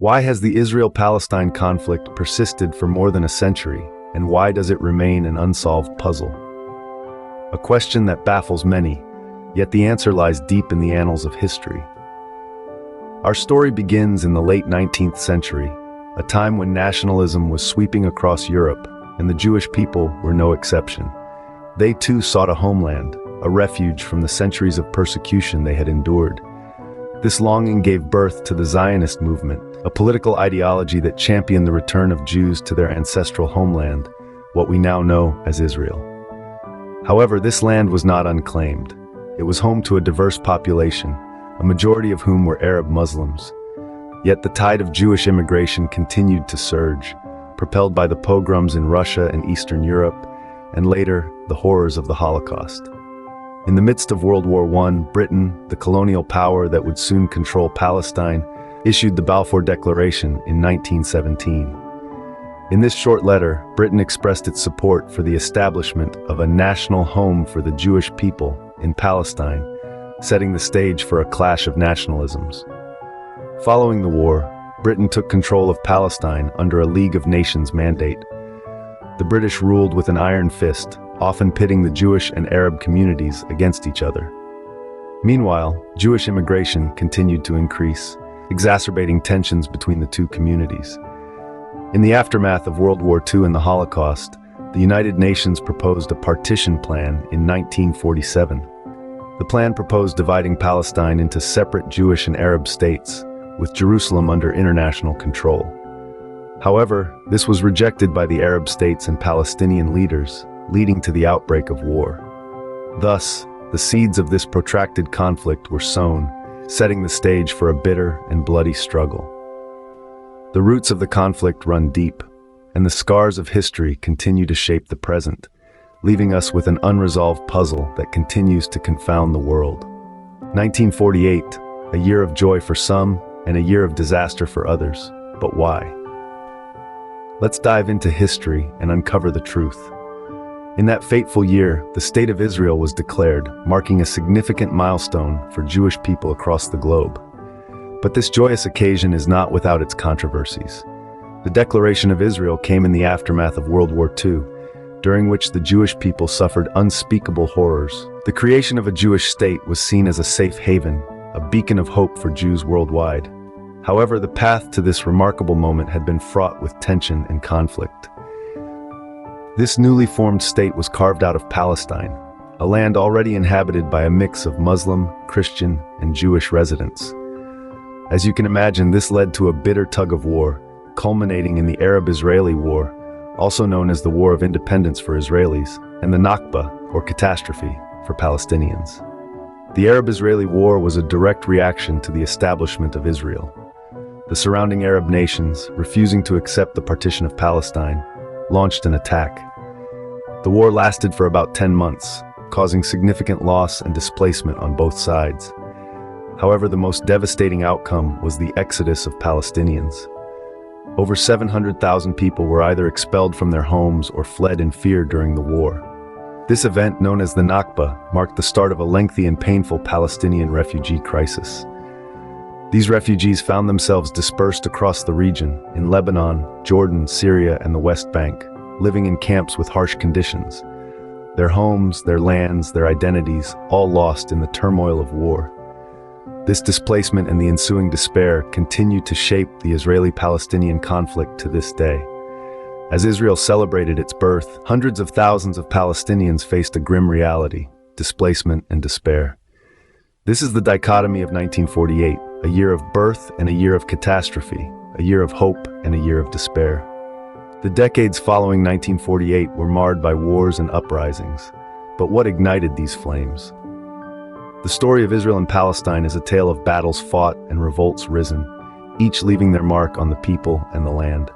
Why has the Israel-Palestine conflict persisted for more than a century, and why does it remain an unsolved puzzle? A question that baffles many, yet the answer lies deep in the annals of history. Our story begins in the late 19th century, a time when nationalism was sweeping across Europe, and the Jewish people were no exception. They too sought a homeland, a refuge from the centuries of persecution they had endured. This longing gave birth to the Zionist movement, a political ideology that championed the return of Jews to their ancestral homeland, what we now know as Israel. However, this land was not unclaimed. It was home to a diverse population, a majority of whom were Arab Muslims. Yet the tide of Jewish immigration continued to surge, propelled by the pogroms in Russia and Eastern Europe, and later, the horrors of the Holocaust. In the midst of World War I, Britain, the colonial power that would soon control Palestine, issued the Balfour Declaration in 1917. In this short letter, Britain expressed its support for the establishment of a national home for the Jewish people in Palestine, setting the stage for a clash of nationalisms. Following the war, Britain took control of Palestine under a League of Nations mandate. The British ruled with an iron fist, often pitting the Jewish and Arab communities against each other. Meanwhile, Jewish immigration continued to increase, exacerbating tensions between the two communities. In the aftermath of World War II and the Holocaust, the United Nations proposed a partition plan in 1947. The plan proposed dividing Palestine into separate Jewish and Arab states, with Jerusalem under international control. However, this was rejected by the Arab states and Palestinian leaders, leading to the outbreak of war. Thus, the seeds of this protracted conflict were sown, setting the stage for a bitter and bloody struggle. The roots of the conflict run deep, and the scars of history continue to shape the present, leaving us with an unresolved puzzle that continues to confound the world. 1948, a year of joy for some and a year of disaster for others. But why? Let's dive into history and uncover the truth. In that fateful year, the State of Israel was declared, marking a significant milestone for Jewish people across the globe. But this joyous occasion is not without its controversies. The Declaration of Israel came in the aftermath of World War II, during which the Jewish people suffered unspeakable horrors. The creation of a Jewish state was seen as a safe haven, a beacon of hope for Jews worldwide. However, the path to this remarkable moment had been fraught with tension and conflict. This newly formed state was carved out of Palestine, a land already inhabited by a mix of Muslim, Christian, and Jewish residents. As you can imagine, this led to a bitter tug of war, culminating in the Arab-Israeli War, also known as the War of Independence for Israelis, and the Nakba, or catastrophe, for Palestinians. The Arab-Israeli War was a direct reaction to the establishment of Israel. The surrounding Arab nations, refusing to accept the partition of Palestine, launched an attack. The war lasted for about 10 months, causing significant loss and displacement on both sides. However, the most devastating outcome was the exodus of Palestinians. Over 700,000 people were either expelled from their homes or fled in fear during the war. This event, known as the Nakba, marked the start of a lengthy and painful Palestinian refugee crisis. These refugees found themselves dispersed across the region, in Lebanon, Jordan, Syria, and the West Bank, living in camps with harsh conditions. Their homes, their lands, their identities, all lost in the turmoil of war. This displacement and the ensuing despair continue to shape the Israeli-Palestinian conflict to this day. As Israel celebrated its birth, hundreds of thousands of Palestinians faced a grim reality: displacement and despair. This is the dichotomy of 1948, a year of birth and a year of catastrophe, a year of hope and a year of despair. The decades following 1948 were marred by wars and uprisings. But what ignited these flames? The story of Israel and Palestine is a tale of battles fought and revolts risen, each leaving their mark on the people and the land.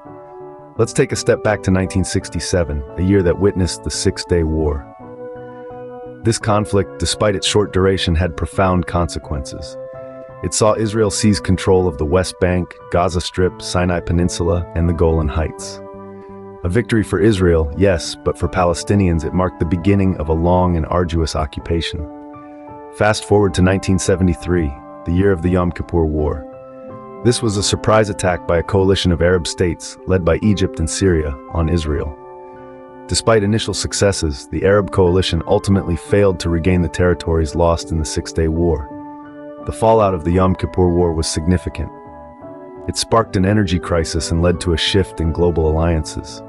Let's take a step back to 1967, a year that witnessed the Six-Day War. This conflict, despite its short duration, had profound consequences. It saw Israel seize control of the West Bank, Gaza Strip, Sinai Peninsula, and the Golan Heights. A victory for Israel, yes, but for Palestinians it marked the beginning of a long and arduous occupation. Fast forward to 1973, the year of the Yom Kippur War. This was a surprise attack by a coalition of Arab states, led by Egypt and Syria, on Israel. Despite initial successes, the Arab coalition ultimately failed to regain the territories lost in the Six-Day War. The fallout of the Yom Kippur War was significant. It sparked an energy crisis and led to a shift in global alliances.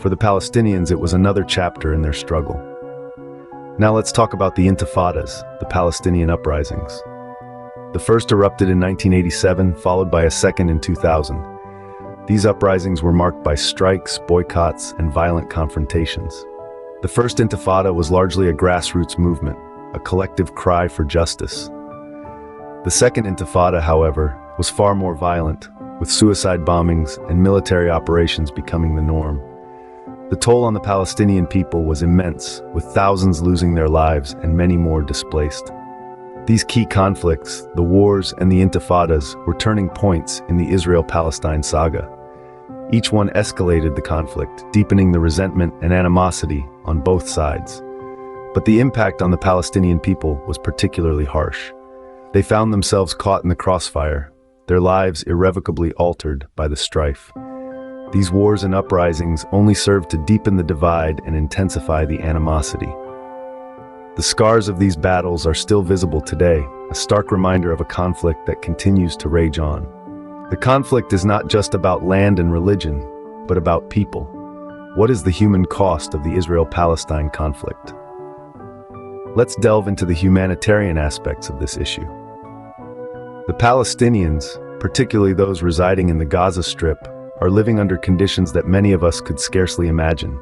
For the Palestinians, it was another chapter in their struggle. Now let's talk about the Intifadas, the Palestinian uprisings. The first erupted in 1987, followed by a second in 2000. These uprisings were marked by strikes, boycotts, and violent confrontations. The first Intifada was largely a grassroots movement, a collective cry for justice. The second Intifada, however, was far more violent, with suicide bombings and military operations becoming the norm. The toll on the Palestinian people was immense, with thousands losing their lives and many more displaced. These key conflicts, the wars and the Intifadas, were turning points in the Israel-Palestine saga. Each one escalated the conflict, deepening the resentment and animosity on both sides. But the impact on the Palestinian people was particularly harsh. They found themselves caught in the crossfire, their lives irrevocably altered by the strife. These wars and uprisings only served to deepen the divide and intensify the animosity. The scars of these battles are still visible today, a stark reminder of a conflict that continues to rage on. The conflict is not just about land and religion, but about people. What is the human cost of the Israel-Palestine conflict? Let's delve into the humanitarian aspects of this issue. The Palestinians, particularly those residing in the Gaza Strip, are living under conditions that many of us could scarcely imagine.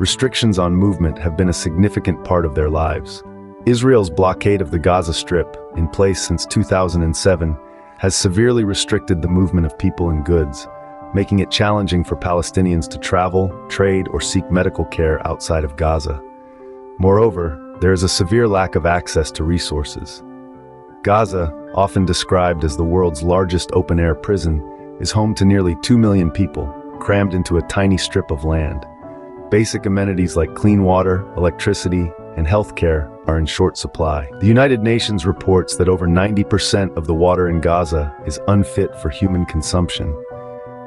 Restrictions on movement have been a significant part of their lives. Israel's blockade of the Gaza Strip, in place since 2007, has severely restricted the movement of people and goods, making it challenging for Palestinians to travel, trade, or seek medical care outside of Gaza. Moreover, there is a severe lack of access to resources. Gaza, often described as the world's largest open-air prison, is home to nearly 2 million people, crammed into a tiny strip of land. Basic amenities like clean water, electricity, and healthcare are in short supply. The United Nations reports that over 90% of the water in Gaza is unfit for human consumption,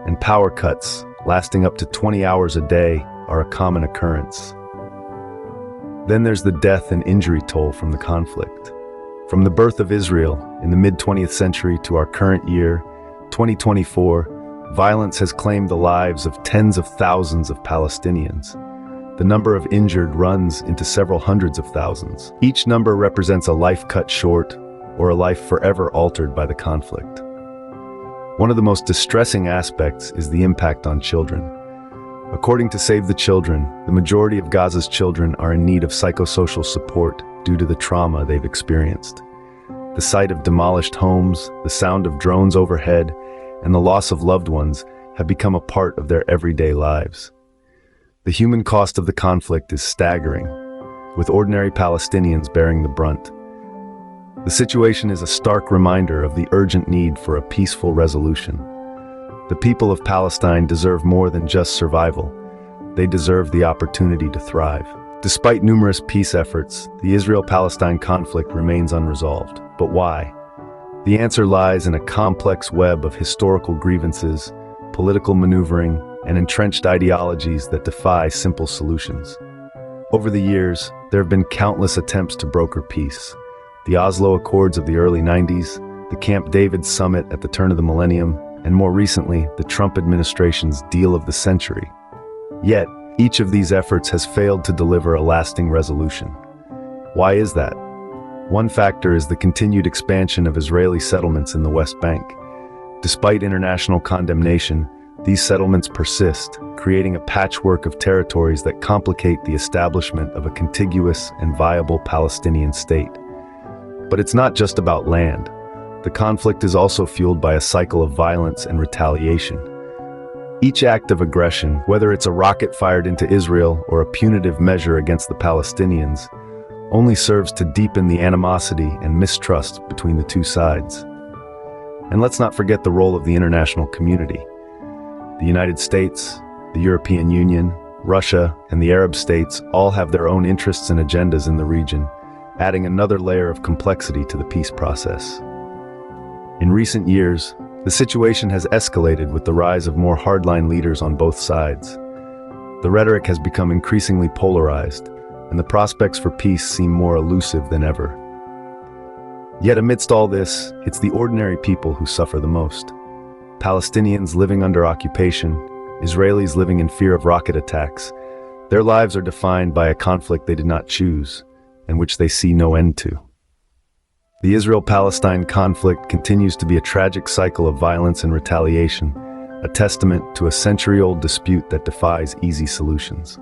and power cuts, lasting up to 20 hours a day, are a common occurrence. Then there's the death and injury toll from the conflict. From the birth of Israel in the mid-20th century to our current year, 2024, violence has claimed the lives of tens of thousands of Palestinians. The number of injured runs into several hundreds of thousands. Each number represents a life cut short or a life forever altered by the conflict. One of the most distressing aspects is the impact on children. According to Save the Children, the majority of Gaza's children are in need of psychosocial support due to the trauma they've experienced. The sight of demolished homes, the sound of drones overhead, and the loss of loved ones have become a part of their everyday lives. The human cost of the conflict is staggering, with ordinary Palestinians bearing the brunt. The situation is a stark reminder of the urgent need for a peaceful resolution. The people of Palestine deserve more than just survival. They deserve the opportunity to thrive. Despite numerous peace efforts, the Israel-Palestine conflict remains unresolved. But why? The answer lies in a complex web of historical grievances, political maneuvering, and entrenched ideologies that defy simple solutions. Over the years, there have been countless attempts to broker peace. The Oslo Accords of the early 90s, the Camp David summit at the turn of the millennium, and more recently, the Trump administration's deal of the century. Yet, each of these efforts has failed to deliver a lasting resolution. Why is that? One factor is the continued expansion of Israeli settlements in the West Bank. Despite international condemnation, these settlements persist, creating a patchwork of territories that complicate the establishment of a contiguous and viable Palestinian state. But it's not just about land. The conflict is also fueled by a cycle of violence and retaliation. Each act of aggression, whether it's a rocket fired into Israel or a punitive measure against the Palestinians, only serves to deepen the animosity and mistrust between the two sides. And let's not forget the role of the international community. The United States, the European Union, Russia, and the Arab states all have their own interests and agendas in the region, adding another layer of complexity to the peace process. In recent years, The situation has escalated with the rise of more hardline leaders on both sides. The rhetoric has become increasingly polarized, and the prospects for peace seem more elusive than ever. Yet amidst all this, it's the ordinary people who suffer the most. Palestinians living under occupation, Israelis living in fear of rocket attacks. Their lives are defined by a conflict they did not choose, and which they see no end to. The Israel-Palestine conflict continues to be a tragic cycle of violence and retaliation, a testament to a century-old dispute that defies easy solutions.